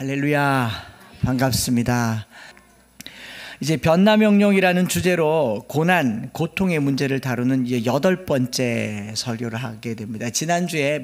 할렐루야, 반갑습니다. 이제 변화명령이라는 주제로 고난, 고통의 문제를 다루는 이제 8번째 설교를 하게 됩니다. 지난주에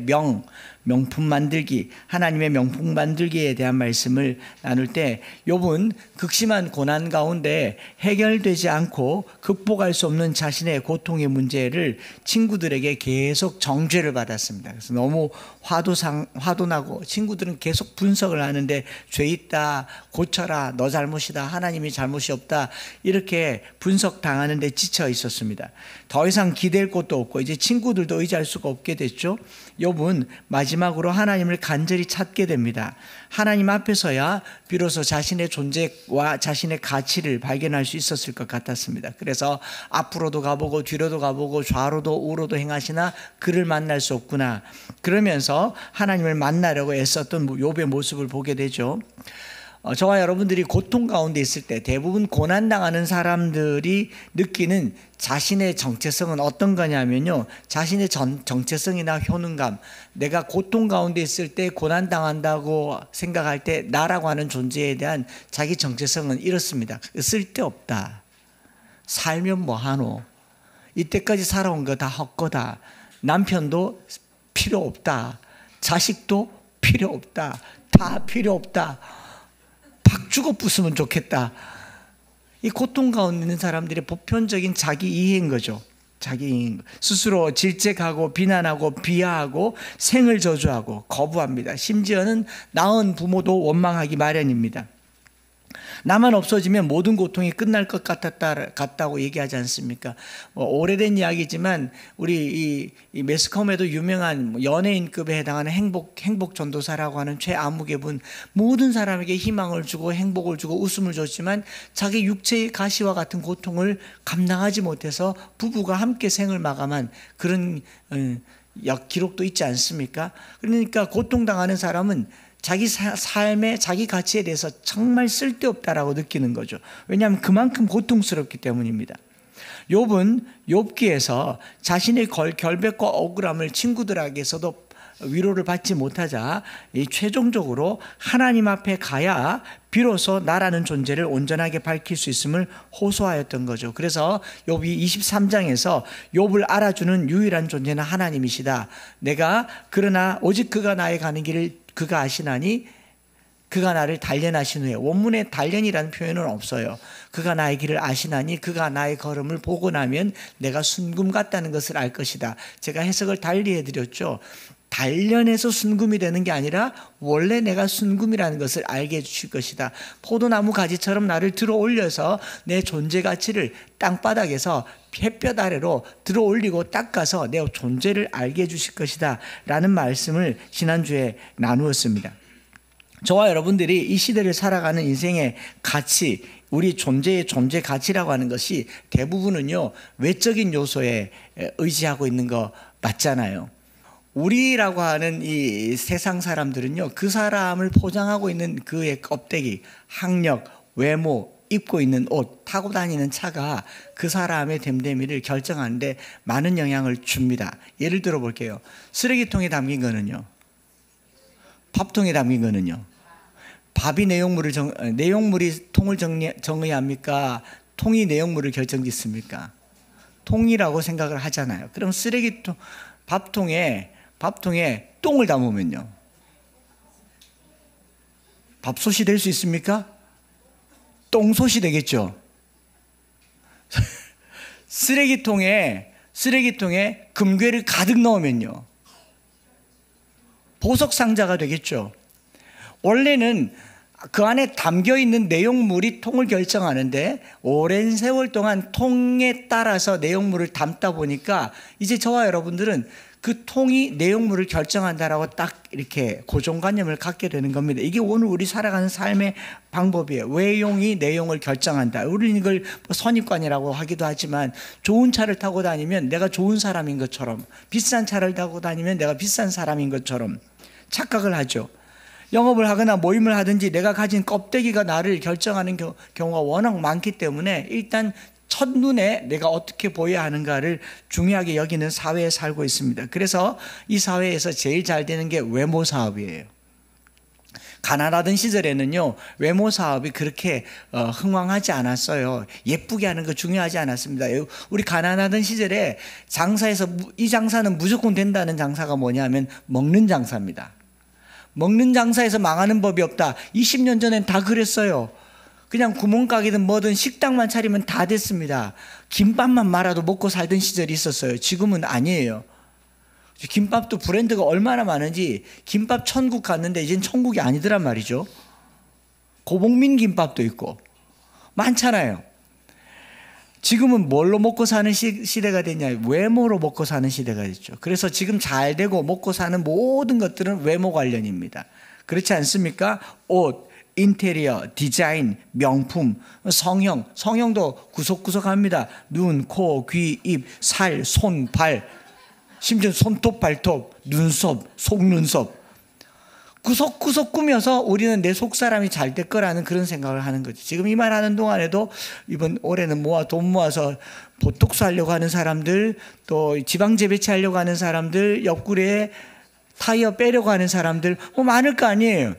명품 만들기, 하나님의 명품 만들기에 대한 말씀을 나눌 때 욥은 극심한 고난 가운데 해결되지 않고 극복할 수 없는 자신의 고통의 문제를 친구들에게 계속 정죄를 받았습니다. 그래서 너무 화도 나고 친구들은 계속 분석을 하는데 죄 있다, 고쳐라, 너 잘못이다, 하나님이 잘못이 없다, 이렇게 분석당하는 데 지쳐 있었습니다. 더 이상 기댈 곳도 없고 이제 친구들도 의지할 수가 없게 됐죠. 욥은 마지막으로 하나님을 간절히 찾게 됩니다. 하나님 앞에서야 비로소 자신의 존재와 자신의 가치를 발견할 수 있었을 것 같았습니다. 그래서 앞으로도 가보고 뒤로도 가보고 좌로도 우로도 행하시나 그를 만날 수 없구나, 그러면서 하나님을 만나려고 애썼던 욥의 모습을 보게 되죠. 저와 여러분들이 고통 가운데 있을 때 대부분 고난당하는 사람들이 느끼는 자신의 정체성은 어떤 거냐면요, 자신의 정체성이나 효능감, 내가 고통 가운데 있을 때 고난당한다고 생각할 때 나라고 하는 존재에 대한 자기 정체성은 이렇습니다. 쓸데없다, 살면 뭐하노, 이때까지 살아온 거 다 헛거다, 남편도 필요 없다, 자식도 필요 없다, 다 필요 없다, 박 죽어 부수면 좋겠다. 이 고통 가운데 있는 사람들의 보편적인 자기 이해인 거죠. 자기 이해인 거. 스스로 질책하고 비난하고 비하하고 생을 저주하고 거부합니다. 심지어는 낳은 부모도 원망하기 마련입니다. 나만 없어지면 모든 고통이 끝날 것 같다고 얘기하지 않습니까? 오래된 이야기지만 우리 이 매스컴에도 유명한 연예인급에 해당하는 행복 전도사라고 하는 최아무개분, 모든 사람에게 희망을 주고 행복을 주고 웃음을 줬지만 자기 육체의 가시와 같은 고통을 감당하지 못해서 부부가 함께 생을 마감한 그런 기록도 있지 않습니까? 그러니까 고통당하는 사람은 자기 삶의 자기 가치에 대해서 정말 쓸데없다라고 느끼는 거죠. 왜냐하면 그만큼 고통스럽기 때문입니다. 욥은 욥기에서 자신의 결백과 억울함을 친구들에게서도 위로를 받지 못하자 최종적으로 하나님 앞에 가야 비로소 나라는 존재를 온전하게 밝힐 수 있음을 호소하였던 거죠. 그래서 욥이 23장에서 욥을 알아주는 유일한 존재는 하나님이시다. 그러나 오직 그가 나의 가는 길을 그가 아시나니 그가 나를 단련하신 후에, 원문에 단련이라는 표현은 없어요. 그가 나의 길을 아시나니 그가 나의 걸음을 보고 나면 내가 순금 같다는 것을 알 것이다. 제가 해석을 달리 해드렸죠. 단련해서 순금이 되는 게 아니라 원래 내가 순금이라는 것을 알게 해주실 것이다. 포도나무 가지처럼 나를 들어 올려서 내 존재 가치를 땅바닥에서 햇볕 아래로 들어 올리고 닦아서 내 존재를 알게 해주실 것이다 라는 말씀을 지난주에 나누었습니다. 저와 여러분들이 이 시대를 살아가는 인생의 가치, 우리 존재의 존재 가치라고 하는 것이 대부분은요, 외적인 요소에 의지하고 있는 거 맞잖아요. 우리라고 하는 이 세상 사람들은요, 그 사람을 포장하고 있는 그의 껍데기, 학력, 외모, 입고 있는 옷, 타고 다니는 차가 그 사람의 됨됨이를 결정하는데 많은 영향을 줍니다. 예를 들어 볼게요. 쓰레기통에 담긴 거는요, 밥통에 담긴 거는요, 밥이 내용물이 통을 정의합니까? 통이 내용물을 결정짓습니까? 통이라고 생각을 하잖아요. 그럼 쓰레기통, 밥통에 똥을 담으면요, 밥솥이 될 수 있습니까? 똥솥이 되겠죠. 쓰레기통에 금괴를 가득 넣으면요, 보석상자가 되겠죠. 원래는 그 안에 담겨있는 내용물이 통을 결정하는데 오랜 세월 동안 통에 따라서 내용물을 담다 보니까 이제 저와 여러분들은 그 통이 내용물을 결정한다라고 딱 이렇게 고정관념을 갖게 되는 겁니다. 이게 오늘 우리 살아가는 삶의 방법이에요. 외용이 내용을 결정한다. 우리는 이걸 선입관이라고 하기도 하지만, 좋은 차를 타고 다니면 내가 좋은 사람인 것처럼, 비싼 차를 타고 다니면 내가 비싼 사람인 것처럼 착각을 하죠. 영업을 하거나 모임을 하든지 내가 가진 껍데기가 나를 결정하는 경우가 워낙 많기 때문에 일단 첫눈에 내가 어떻게 보여야 하는가를 중요하게 여기는 사회에 살고 있습니다. 그래서 이 사회에서 제일 잘 되는 게 외모 사업이에요. 가난하던 시절에는요, 외모 사업이 그렇게 흥왕하지 않았어요. 예쁘게 하는 거 중요하지 않았습니다. 우리 가난하던 시절에 장사에서 이 장사는 무조건 된다는 장사가 뭐냐면 먹는 장사입니다. 먹는 장사에서 망하는 법이 없다. 20년 전엔 다 그랬어요. 그냥 구멍가게든 뭐든 식당만 차리면 다 됐습니다. 김밥만 말아도 먹고 살던 시절이 있었어요. 지금은 아니에요. 김밥도 브랜드가 얼마나 많은지, 김밥 천국 갔는데 이젠 천국이 아니더란 말이죠. 고복민 김밥도 있고 많잖아요. 지금은 뭘로 먹고 사는 시대가 됐냐? 외모로 먹고 사는 시대가 됐죠. 그래서 지금 잘 되고 먹고 사는 모든 것들은 외모 관련입니다. 그렇지 않습니까? 옷, 인테리어, 디자인, 명품, 성형도 구석구석합니다. 눈, 코, 귀, 입, 살, 손, 발, 심지어 손톱, 발톱, 눈썹, 속눈썹, 구석구석 꾸며서 우리는 내 속사람이 잘 될 거라는 그런 생각을 하는 거죠. 지금 이 말 하는 동안에도 이번 올해는 돈 모아서 보톡스 하려고 하는 사람들, 또 지방제 배치하려고 하는 사람들, 옆구리에 타이어 빼려고 하는 사람들 많을 거 아니에요.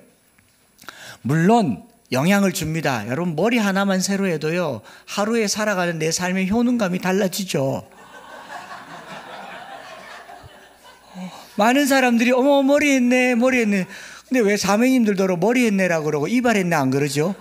물론 영향을 줍니다. 여러분, 머리 하나만 새로 해도요, 하루에 살아가는 내 삶의 효능감이 달라지죠. 많은 사람들이 어머 머리 했네. 근데 왜 사모님들도 머리 했네라고 그러고 이발 했네 안 그러죠?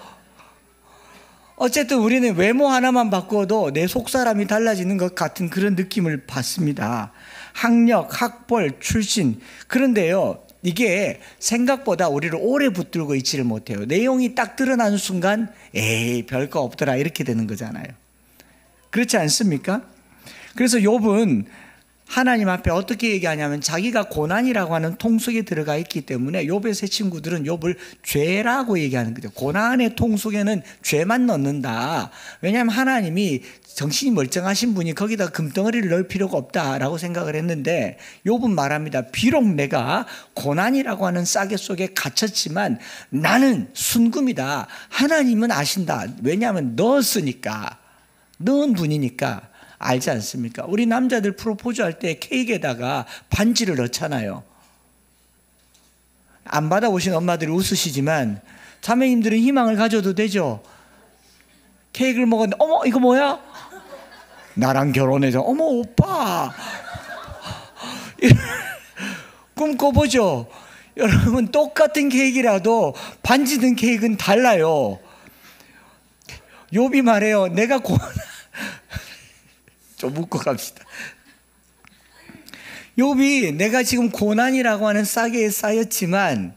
어쨌든 우리는 외모 하나만 바꿔도 내 속사람이 달라지는 것 같은 그런 느낌을 받습니다. 학력, 학벌, 출신. 그런데요, 이게 생각보다 우리를 오래 붙들고 있지를 못해요. 내용이 딱 드러나는 순간 에이 별거 없더라 이렇게 되는 거잖아요. 그렇지 않습니까? 그래서 욥은 하나님 앞에 어떻게 얘기하냐면 자기가 고난이라고 하는 통속에 들어가 있기 때문에 욥의 세 친구들은 욥을 죄라고 얘기하는 거죠. 고난의 통속에는 죄만 넣는다. 왜냐하면 하나님이 정신이 멀쩡하신 분이 거기다 금덩어리를 넣을 필요가 없다라고 생각을 했는데, 욥은 말합니다. 비록 내가 고난이라고 하는 싸개 속에 갇혔지만 나는 순금이다. 하나님은 아신다. 왜냐하면 넣었으니까, 넣은 분이니까. 알지 않습니까? 우리 남자들 프로포즈 할 때 케이크에다가 반지를 넣잖아요. 안 받아보신 엄마들이 웃으시지만 자매님들은 희망을 가져도 되죠. 케이크를 먹었는데 어머 이거 뭐야? 나랑 결혼해서 어머 오빠 꿈꿔보죠. 여러분, 똑같은 케이크라도 반지 든 케이크는 달라요. 욥이 말해요. 내가 좀 묻고 갑시다. 욥이 내가 지금 고난이라고 하는 싸개에 쌓였지만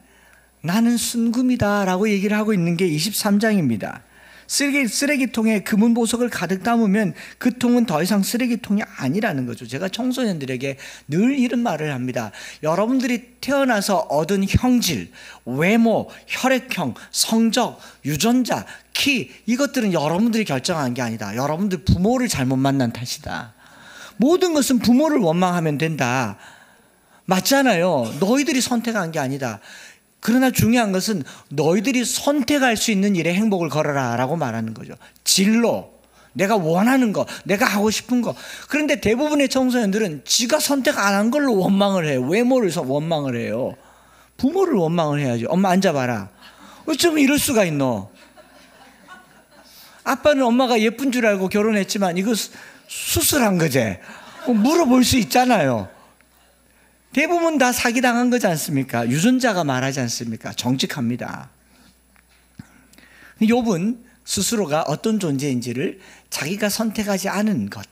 나는 순금이다 라고 얘기를 하고 있는 게 23장입니다. 쓰레기통에 금은 보석을 가득 담으면 그 통은 더 이상 쓰레기통이 아니라는 거죠. 제가 청소년들에게 늘 이런 말을 합니다. 여러분들이 태어나서 얻은 형질, 외모, 혈액형, 성적, 유전자, 키, 이것들은 여러분들이 결정한 게 아니다. 여러분들 부모를 잘못 만난 탓이다. 모든 것은 부모를 원망하면 된다. 맞잖아요. 너희들이 선택한 게 아니다. 그러나 중요한 것은 너희들이 선택할 수 있는 일에 행복을 걸어라 라고 말하는 거죠. 진로, 내가 원하는 거, 내가 하고 싶은 거. 그런데 대부분의 청소년들은 지가 선택 안 한 걸로 원망을 해요. 외모를 원망을 해요. 부모를 원망을 해야죠. 엄마 앉아봐라. 어쩌면 이럴 수가 있노? 아빠는 엄마가 예쁜 줄 알고 결혼했지만 이거 수술한 거지? 물어볼 수 있잖아요. 대부분 다 사기당한 거지 않습니까? 유전자가 말하지 않습니까? 정직합니다. 욥은 스스로가 어떤 존재인지를 자기가 선택하지 않은 것,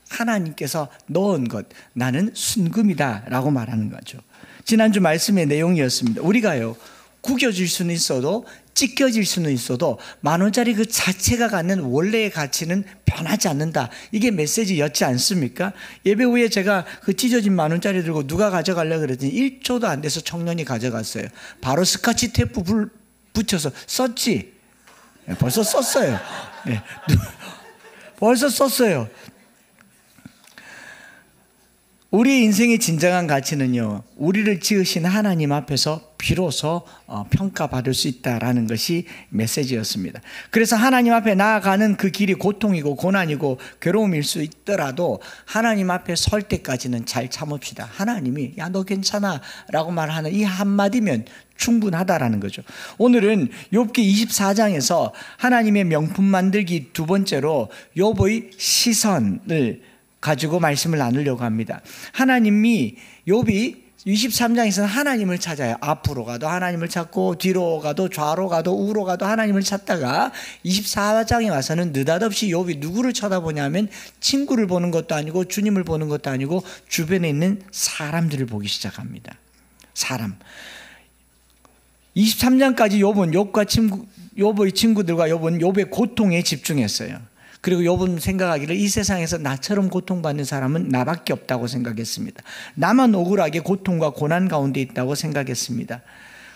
하나님께서 넣은 것, 나는 순금이다 라고 말하는 거죠. 지난주 말씀의 내용이었습니다. 우리가요, 구겨질 수는 있어도 찢겨질 수는 있어도 10,000원짜리 그 자체가 갖는 원래의 가치는 변하지 않는다. 이게 메시지였지 않습니까? 예배 후에 제가 그 찢어진 10,000원짜리 들고 누가 가져가려고 그랬더니 1초도 안 돼서 청년이 가져갔어요. 바로 스카치 테이프 붙여서 썼지. 벌써 썼어요. 벌써 썼어요. 우리 인생의 진정한 가치는요, 우리를 지으신 하나님 앞에서 비로소 평가받을 수 있다라는 것이 메시지였습니다. 그래서 하나님 앞에 나아가는 그 길이 고통이고 고난이고 괴로움일 수 있더라도 하나님 앞에 설 때까지는 잘 참읍시다. 하나님이 야, 너 괜찮아 라고 말하는 이 한마디면 충분하다라는 거죠. 오늘은 욥기 24장에서 하나님의 명품 만들기 두 번째로 욥의 시선을 가지고 말씀을 나누려고 합니다. 하나님이 욥이 23장에서는 하나님을 찾아요. 앞으로 가도 하나님을 찾고 뒤로 가도 좌로 가도 우로 가도 하나님을 찾다가 24장에 와서는 느닷없이 욥이 누구를 쳐다보냐면 친구를 보는 것도 아니고 주님을 보는 것도 아니고 주변에 있는 사람들을 보기 시작합니다. 사람. 23장까지 욥의 친구들과 욥의 고통에 집중했어요. 그리고 욥은 생각하기를 이 세상에서 나처럼 고통받는 사람은 나밖에 없다고 생각했습니다. 나만 억울하게 고통과 고난 가운데 있다고 생각했습니다.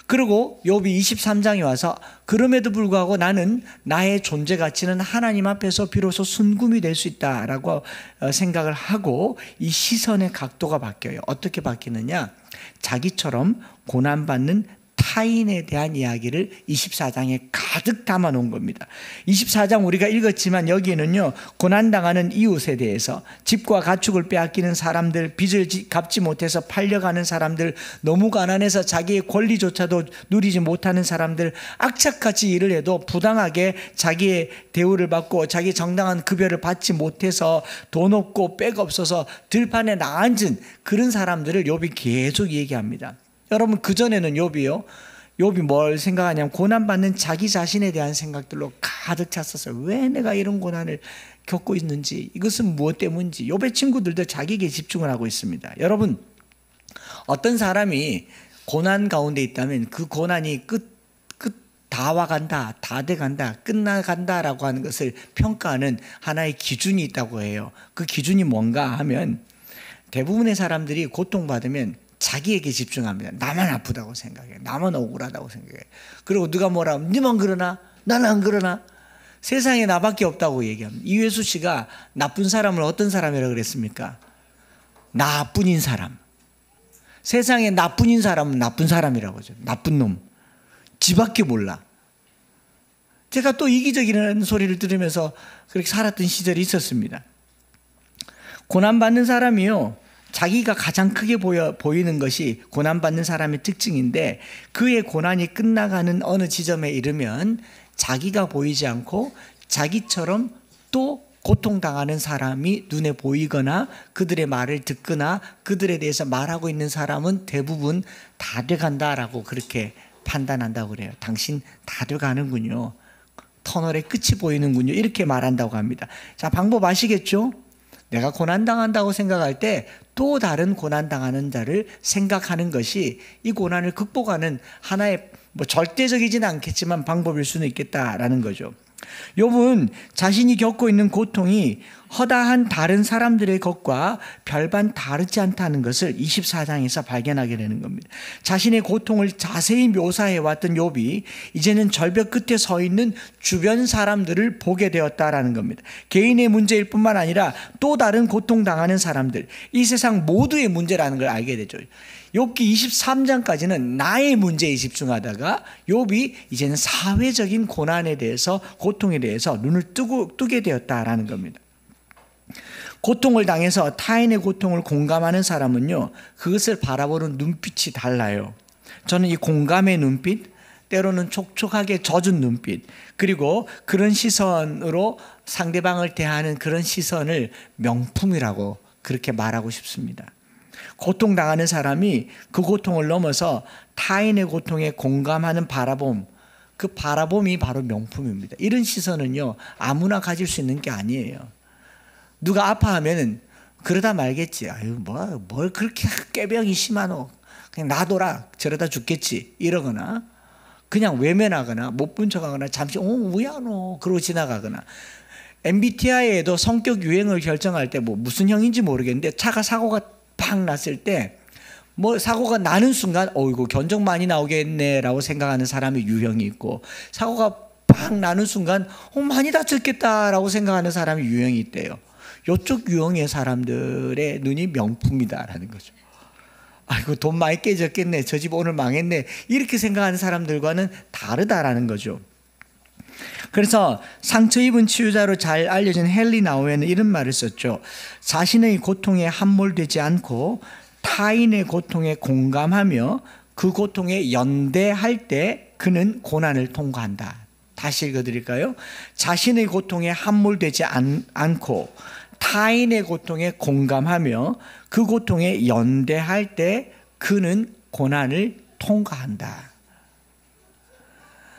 그리고 욥이 23장에 와서 그럼에도 불구하고 나는 나의 존재 가치는 하나님 앞에서 비로소 순금이 될 수 있다라고 생각을 하고 이 시선의 각도가 바뀌어요. 어떻게 바뀌느냐? 자기처럼 고난받는 타인에 대한 이야기를 24장에 가득 담아 놓은 겁니다. 24장 우리가 읽었지만 여기에는요, 고난당하는 이웃에 대해서, 집과 가축을 빼앗기는 사람들, 빚을 갚지 못해서 팔려가는 사람들, 너무 가난해서 자기의 권리조차도 누리지 못하는 사람들, 악착같이 일을 해도 부당하게 자기의 대우를 받고 자기 정당한 급여를 받지 못해서 돈 없고 백 없어서 들판에 나앉은 그런 사람들을 욥이 계속 얘기합니다. 여러분, 그전에는 욥이 뭘 생각하냐면 고난받는 자기 자신에 대한 생각들로 가득 찼었어요. 왜 내가 이런 고난을 겪고 있는지, 이것은 무엇 때문인지. 욥의 친구들도 자기에게 집중을 하고 있습니다. 여러분, 어떤 사람이 고난 가운데 있다면 그 고난이 다 와간다, 다 돼간다, 끝나간다라고 하는 것을 평가하는 하나의 기준이 있다고 해요. 그 기준이 뭔가 하면 대부분의 사람들이 고통받으면 자기에게 집중합니다. 나만 아프다고 생각해. 나만 억울하다고 생각해. 그리고 누가 뭐라 하면 니만 그러나? 나는 안 그러나? 세상에 나밖에 없다고 얘기합니다. 이회수 씨가 나쁜 사람을 어떤 사람이라고 그랬습니까? 나뿐인 사람. 세상에 나뿐인 사람은 나쁜 사람이라고 하죠. 나쁜 놈. 지밖에 몰라. 제가 또 이기적이라는 소리를 들으면서 그렇게 살았던 시절이 있었습니다. 고난받는 사람이요, 자기가 가장 크게 보이는 것이 고난받는 사람의 특징인데, 그의 고난이 끝나가는 어느 지점에 이르면 자기가 보이지 않고 자기처럼 또 고통당하는 사람이 눈에 보이거나 그들의 말을 듣거나 그들에 대해서 말하고 있는 사람은 대부분 다 돼간다라고 그렇게 판단한다고 그래요. 당신 다 돼가는군요. 터널의 끝이 보이는군요. 이렇게 말한다고 합니다. 자, 방법 아시겠죠? 내가 고난당한다고 생각할 때 또 다른 고난당하는 자를 생각하는 것이 이 고난을 극복하는 하나의 절대적이지는 않겠지만 방법일 수는 있겠다라는 거죠. 욥은 자신이 겪고 있는 고통이 허다한 다른 사람들의 것과 별반 다르지 않다는 것을 24장에서 발견하게 되는 겁니다. 자신의 고통을 자세히 묘사해 왔던 욥이 이제는 절벽 끝에 서 있는 주변 사람들을 보게 되었다라는 겁니다. 개인의 문제일 뿐만 아니라 또 다른 고통당하는 사람들, 이 세상 모두의 문제라는 걸 알게 되죠. 욥기 23장까지는 나의 문제에 집중하다가 욥이 이제는 사회적인 고난에 대해서, 고통에 대해서 눈을 뜨게 되었다라는 겁니다. 고통을 당해서 타인의 고통을 공감하는 사람은요, 그것을 바라보는 눈빛이 달라요. 저는 이 공감의 눈빛, 때로는 촉촉하게 젖은 눈빛, 그리고 그런 시선으로 상대방을 대하는 그런 시선을 명품이라고 그렇게 말하고 싶습니다. 고통당하는 사람이 그 고통을 넘어서 타인의 고통에 공감하는 바라봄, 그 바라봄이 바로 명품입니다. 이런 시선은요, 아무나 가질 수 있는 게 아니에요. 누가 아파하면 그러다 말겠지. 아유, 뭘 그렇게 꾀병이 심하노. 그냥 놔둬라. 저러다 죽겠지. 이러거나, 그냥 외면하거나, 못 본 척하거나, 잠시, 왜 안 오? 그러고 지나가거나. MBTI에도 성격 유행을 결정할 때 무슨 형인지 모르겠는데, 차가 사고가 팍 났을 때, 사고가 나는 순간, 이거 견적 많이 나오겠네라고 생각하는 사람이 유형이 있고, 사고가 팍 나는 순간, 많이 다쳤겠다라고 생각하는 사람이 유형이 있대요. 이쪽 유형의 사람들의 눈이 명품이다라는 거죠. 아이고 돈 많이 깨졌겠네, 저 집 오늘 망했네, 이렇게 생각하는 사람들과는 다르다라는 거죠. 그래서 상처 입은 치유자로 잘 알려진 헨리 나우에는 이런 말을 썼죠. 자신의 고통에 함몰되지 않고 타인의 고통에 공감하며 그 고통에 연대할 때 그는 고난을 통과한다. 다시 읽어드릴까요? 자신의 고통에 함몰되지 않고 타인의 고통에 공감하며 그 고통에 연대할 때 그는 고난을 통과한다.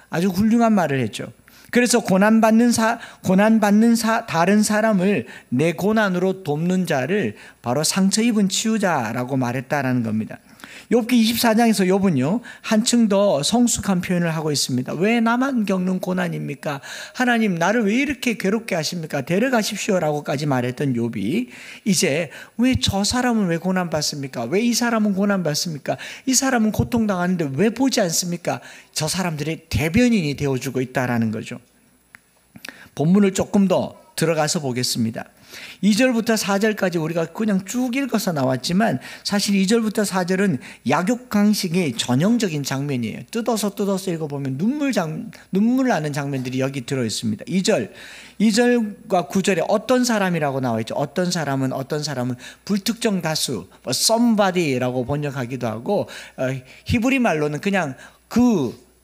아주 훌륭한 말을 했죠. 그래서 고난받는 다른 사람을 내 고난으로 돕는 자를 바로 상처 입은 치유자라고 말했다라는 겁니다. 욥기 24장에서 욥은요 한층 더 성숙한 표현을 하고 있습니다. 왜 나만 겪는 고난입니까? 하나님 나를 왜 이렇게 괴롭게 하십니까? 데려가십시오라고까지 말했던 욥이 이제 왜 저 사람은 왜 고난받습니까? 왜 이 사람은 고난받습니까? 이 사람은 고통당하는데 왜 보지 않습니까? 저 사람들의 대변인이 되어주고 있다는 거죠. 본문을 조금 더 들어가서 보겠습니다. 2절부터 4절까지 우리가 그냥 쭉 읽어서 나왔지만 사실 2절부터 4절은 약육강식의 전형적인 장면이에요. 뜯어서 읽어보면 눈물 나는 장면들이 여기 들어있습니다. 2절과 9절에 어떤 사람이라고 나와 있죠. 어떤 사람은 불특정 다수, somebody라고 번역하기도 하고 히브리 말로는 그냥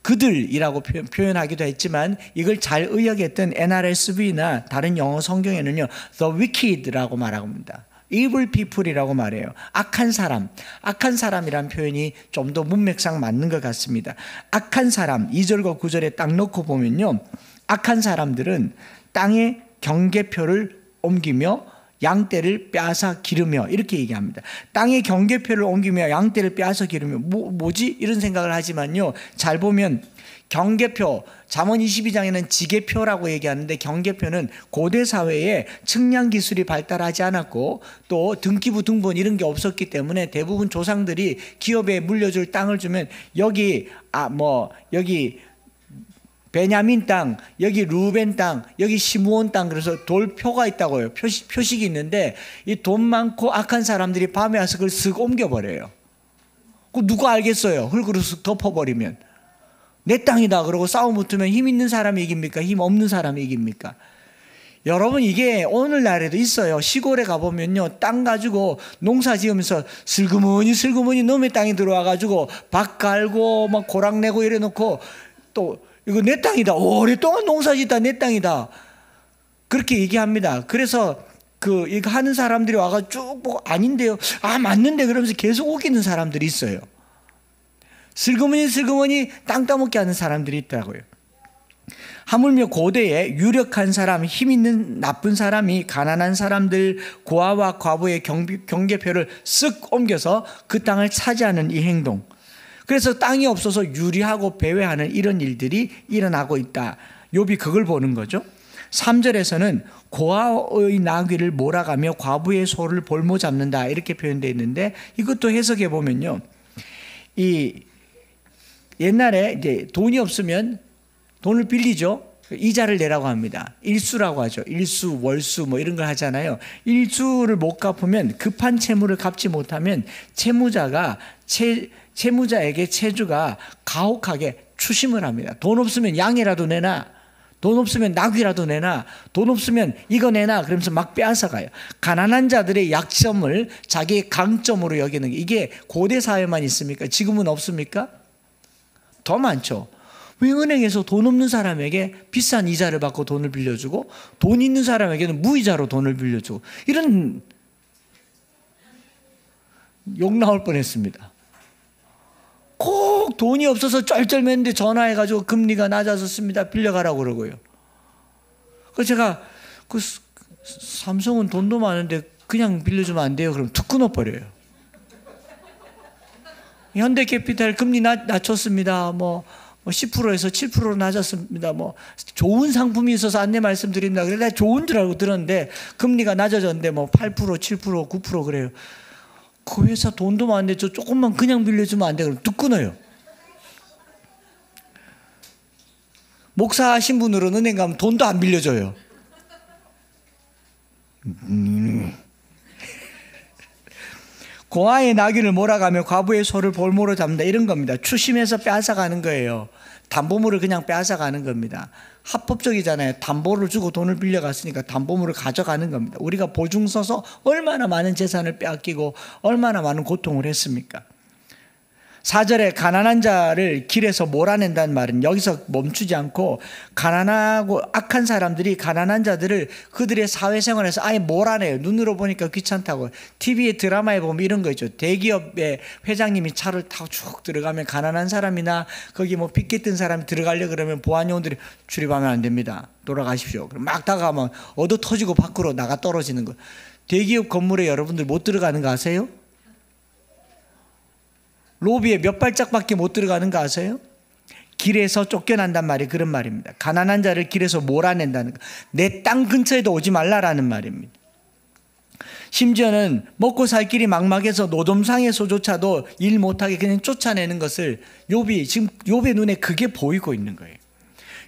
그들이라고 표현하기도 했지만 이걸 잘 의역했던 NRSV나 다른 영어 성경에는요 the wicked라고 말합니다. evil people이라고 말해요. 악한 사람이란 표현이 좀 더 문맥상 맞는 것 같습니다. 악한 사람 2절과 9절에 딱 놓고 보면요 악한 사람들은 땅에 경계표를 옮기며 양떼를 빼앗아 기르며 이렇게 얘기합니다. 땅에 경계표를 옮기며 양떼를 빼앗아 기르며 뭐지? 이런 생각을 하지만요 잘 보면 경계표, 잠언 22장에는 지계표라고 얘기하는데 경계표는 고대 사회에 측량 기술이 발달하지 않았고 또 등기부 등본 이런 게 없었기 때문에 대부분 조상들이 기업에 물려줄 땅을 주면 여기 베냐민 땅, 여기 루벤 땅, 여기 시므온 땅, 그래서 돌표가 있다고요. 표식이 있는데 이 돈 많고 악한 사람들이 밤에 와서 그걸 쓱 옮겨버려요. 그 누가 알겠어요? 흙으로 쓱 덮어버리면. 내 땅이다 그러고 싸움 붙으면 힘 있는 사람이 이깁니까? 힘 없는 사람이 이깁니까? 여러분 이게 오늘날에도 있어요. 시골에 가보면요 땅 가지고 농사 지으면서 슬그머니 놈의 땅에 들어와가지고 밭 갈고 막 고랑 내고 이래 놓고 또 이거 내 땅이다. 오랫동안 농사짓다 내 땅이다. 그렇게 얘기합니다. 그래서 이거 하는 사람들이 와가 쭉 보고 아닌데요. 맞는데 그러면서 계속 우기는 사람들이 있어요. 슬그머니 땅 따먹게 하는 사람들이 있다고요. 하물며 고대에 유력한 사람, 힘 있는 나쁜 사람이 가난한 사람들, 고아와 과부의 경계표를 쓱 옮겨서 그 땅을 차지하는 이 행동. 그래서 땅이 없어서 유리하고 배회하는 이런 일들이 일어나고 있다. 욥이 그걸 보는 거죠. 3절에서는 고아의 나귀를 몰아가며 과부의 소를 볼모 잡는다 이렇게 표현되어 있는데 이것도 해석해 보면요. 옛날에 이제 돈이 없으면 돈을 빌리죠. 이자를 내라고 합니다. 일수라고 하죠. 일수, 월수 뭐 이런 걸 하잖아요. 일수를 못 갚으면 급한 채무를 갚지 못하면 채무자에게 채주가 가혹하게 추심을 합니다. 돈 없으면 양이라도 내놔. 돈 없으면 나귀라도 내놔. 돈 없으면 이거 내놔. 그러면서 막 빼앗아가요. 가난한 자들의 약점을 자기의 강점으로 여기는 게 이게 고대 사회만 있습니까? 지금은 없습니까? 더 많죠. 왜 은행에서 돈 없는 사람에게 비싼 이자를 받고 돈을 빌려주고 돈 있는 사람에게는 무이자로 돈을 빌려주고 이런 욕 나올 뻔했습니다. 꼭 돈이 없어서 쩔쩔맸는데 전화해가지고 금리가 낮아졌습니다. 빌려가라고 그러고요. 그래서 제가 삼성은 돈도 많은데 그냥 빌려주면 안 돼요. 그럼 툭 끊어버려요. 현대캐피탈 금리 낮췄습니다. 10%에서 7%로 낮았습니다. 좋은 상품이 있어서 안내 말씀드린다. 그래 내가 좋은 줄 알고 들었는데 금리가 낮아졌는데 8%, 7%, 9% 그래요. 그 회사 돈도 많은데 저 조금만 그냥 빌려주면 안 돼. 그럼 뚝 끊어요. 목사 하신 분으로는 은행 가면 돈도 안 빌려줘요. 고아의 나귀를 몰아가며 과부의 소를 볼모로 잡는다, 이런 겁니다. 추심해서 빼앗아가는 거예요. 담보물을 그냥 빼앗아가는 겁니다. 합법적이잖아요. 담보를 주고 돈을 빌려갔으니까 담보물을 가져가는 겁니다. 우리가 보증 서서 얼마나 많은 재산을 빼앗기고 얼마나 많은 고통을 했습니까? 4절에 가난한 자를 길에서 몰아낸다는 말은 여기서 멈추지 않고 가난하고 악한 사람들이 가난한 자들을 그들의 사회생활에서 아예 몰아내요. 눈으로 보니까 귀찮다고. TV에 드라마에 보면 이런 거 있죠. 대기업의 회장님이 차를 타고 쭉 들어가면 가난한 사람이나 거기 뭐 빚게 뜬 사람이 들어가려고 그러면 보안요원들이 출입하면 안 됩니다, 돌아가십시오. 그럼 막 다가가면 얻어 터지고 밖으로 나가 떨어지는 거. 대기업 건물에 여러분들 못 들어가는 거 아세요? 로비에 몇 발짝밖에 못 들어가는 거 아세요? 길에서 쫓겨난단 말이 그런 말입니다. 가난한 자를 길에서 몰아낸다는 거. 내 땅 근처에도 오지 말라라는 말입니다. 심지어는 먹고 살 길이 막막해서 노점상에서조차도 일 못하게 그냥 쫓아내는 것을 지금 욥의 눈에 그게 보이고 있는 거예요.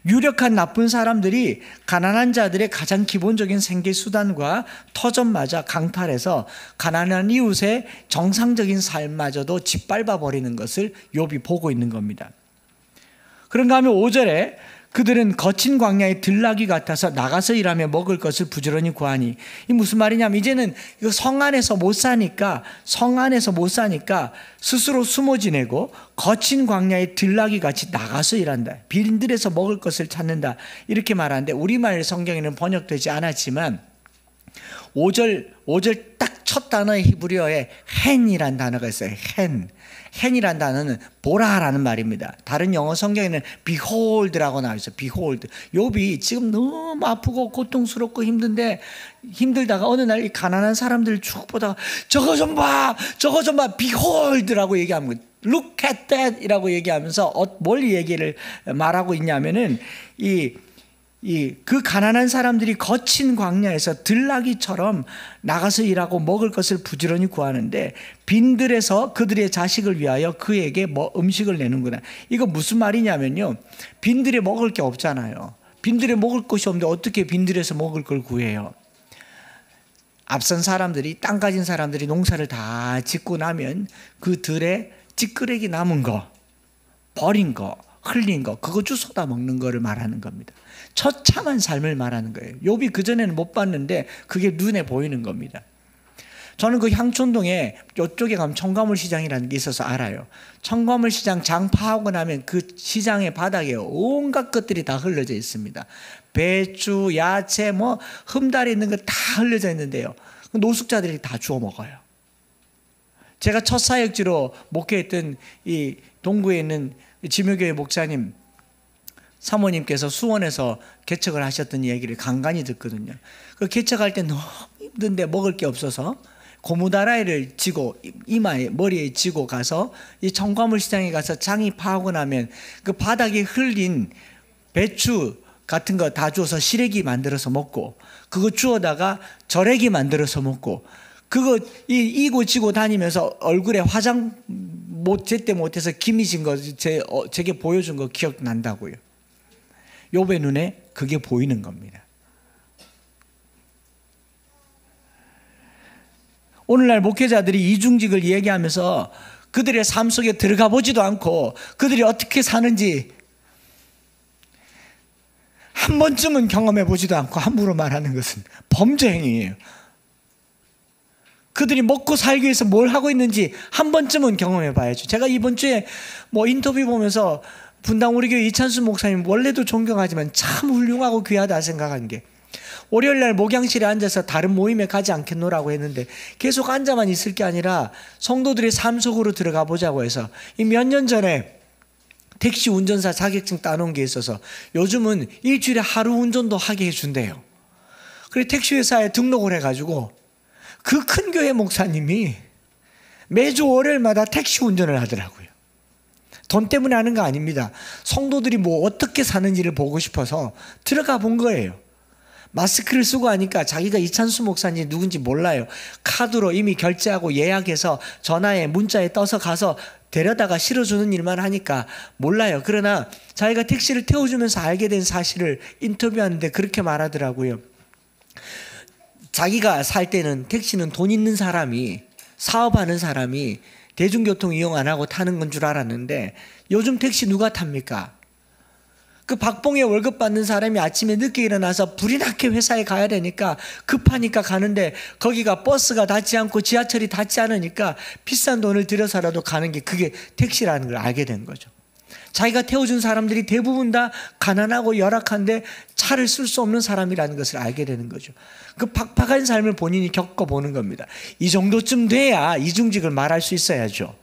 유력한 나쁜 사람들이 가난한 자들의 가장 기본적인 생계수단과 터전마저 강탈해서 가난한 이웃의 정상적인 삶마저도 짓밟아 버리는 것을 욥이 보고 있는 겁니다. 그런가 하면 5절에 그들은 거친 광야의 들나귀 같아서 나가서 일하며 먹을 것을 부지런히 구하니, 이 무슨 말이냐면 이제는 성 안에서 못 사니까 스스로 숨어 지내고 거친 광야의 들나귀 같이 나가서 일한다. 빈들에서 먹을 것을 찾는다, 이렇게 말하는데 우리말 성경에는 번역되지 않았지만 5절 딱 첫 단어의 히브리어에 헨이란 단어가 있어요. 헨이란 단어는 보라라는 말입니다. 다른 영어 성경에는 behold라고 나와 있어요. behold. 욥이 지금 너무 아프고 고통스럽고 힘들다가 어느 날 이 가난한 사람들을 쭉 보다가 저거 좀 봐 behold라고 얘기하는 거예요. look at that 이라고 얘기하면서 뭘 얘기를 말하고 있냐면은 그 가난한 사람들이 거친 광야에서 들나귀처럼 나가서 일하고 먹을 것을 부지런히 구하는데 빈들에서 그들의 자식을 위하여 그에게 음식을 내는구나. 이거 무슨 말이냐면요, 빈들에 먹을 게 없잖아요. 빈들에 먹을 것이 없는데 어떻게 빈들에서 먹을 걸 구해요? 앞선 사람들이, 땅 가진 사람들이 농사를 다 짓고 나면 그 들에 찌끄레기 남은 거, 버린 거, 흘린 거, 그거 주워다 먹는 거를 말하는 겁니다. 처참한 삶을 말하는 거예요. 욥이 그전에는 못 봤는데 그게 눈에 보이는 겁니다. 저는 그 향촌동에 이쪽에 가면 청과물 시장이라는 게 있어서 알아요. 청과물 시장 장 파하고 나면 그 시장의 바닥에 온갖 것들이 다 흘러져 있습니다. 배추, 야채, 흠달이 있는 거 다 흘러져 있는데요, 노숙자들이 다 주워 먹어요. 제가 첫 사역지로 목회했던 이 동구에 있는 지묘교회 목사님 사모님께서 수원에서 개척을 하셨던 얘기를 간간히 듣거든요. 그 개척할 때 너무 힘든데 먹을 게 없어서 고무다라이를 지고 이마에 머리에 지고 가서 이 청과물 시장에 가서 장이 파하고 나면 그 바닥에 흘린 배추 같은 거 다 주워서 시래기 만들어서 먹고, 그거 주워다가 절애기 만들어서 먹고, 그거 이고 지고 다니면서 얼굴에 화장 제때 못해서 김이 진 거 제게 보여준 거 기억난다고요. 욥의 눈에 그게 보이는 겁니다. 오늘날 목회자들이 이중직을 얘기하면서 그들의 삶 속에 들어가 보지도 않고 그들이 어떻게 사는지 한 번쯤은 경험해 보지도 않고 함부로 말하는 것은 범죄 행위예요. 그들이 먹고 살기 위해서 뭘 하고 있는지 한 번쯤은 경험해 봐야죠. 제가 이번 주에 인터뷰 보면서 분당 우리 교회 이찬수 목사님 원래도 존경하지만 참 훌륭하고 귀하다 생각한 게, 월요일날 목양실에 앉아서 다른 모임에 가지 않겠노라고 했는데 계속 앉아만 있을 게 아니라 성도들의 삶 속으로 들어가 보자고 해서 몇 년 전에 택시 운전사 자격증 따놓은 게 있어서 요즘은 일주일에 하루 운전도 하게 해준대요. 그래서 택시회사에 등록을 해가지고 그 큰 교회 목사님이 매주 월요일마다 택시 운전을 하더라고요. 돈 때문에 하는 거 아닙니다. 성도들이 어떻게 사는지를 보고 싶어서 들어가 본 거예요. 마스크를 쓰고 하니까 자기가 이찬수 목사인지 누군지 몰라요. 카드로 이미 결제하고 예약해서 전화에 문자에 떠서 가서 데려다가 실어주는 일만 하니까 몰라요. 그러나 자기가 택시를 태워주면서 알게 된 사실을 인터뷰하는데 그렇게 말하더라고요. 자기가 살 때는 택시는 돈 있는 사람이, 사업하는 사람이 대중교통 이용 안 하고 타는 건 줄 알았는데 요즘 택시 누가 탑니까? 그 박봉에 월급 받는 사람이 아침에 늦게 일어나서 불이 나게 회사에 가야 되니까 급하니까 가는데 거기가 버스가 닿지 않고 지하철이 닿지 않으니까 비싼 돈을 들여서라도 가는 게 그게 택시라는 걸 알게 된 거죠. 자기가 태워준 사람들이 대부분 다 가난하고 열악한데 차를 쓸 수 없는 사람이라는 것을 알게 되는 거죠. 그 팍팍한 삶을 본인이 겪어보는 겁니다. 이 정도쯤 돼야 이중직을 말할 수 있어야죠.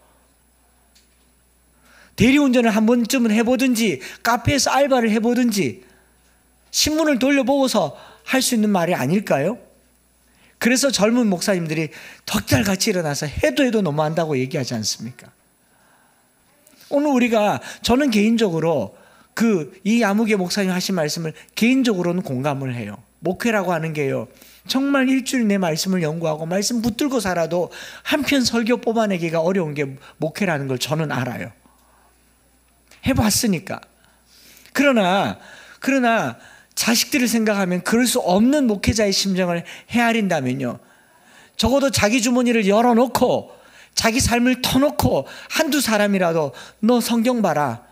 대리운전을 한 번쯤은 해보든지 카페에서 알바를 해보든지 신문을 돌려보고서 할 수 있는 말이 아닐까요? 그래서 젊은 목사님들이 덕달같이 일어나서 해도 너무한다고 얘기하지 않습니까? 오늘 우리가, 저는 개인적으로 이 야무개 목사님 하신 말씀을 개인적으로는 공감을 해요. 목회라고 하는 게요, 정말 일주일 내 말씀을 연구하고 말씀 붙들고 살아도 한 편 설교 뽑아내기가 어려운 게 목회라는 걸 저는 알아요. 해봤으니까. 그러나 자식들을 생각하면 그럴 수 없는 목회자의 심정을 헤아린다면요, 적어도 자기 주머니를 열어놓고 자기 삶을 터놓고 한두 사람이라도 너 성경 봐라,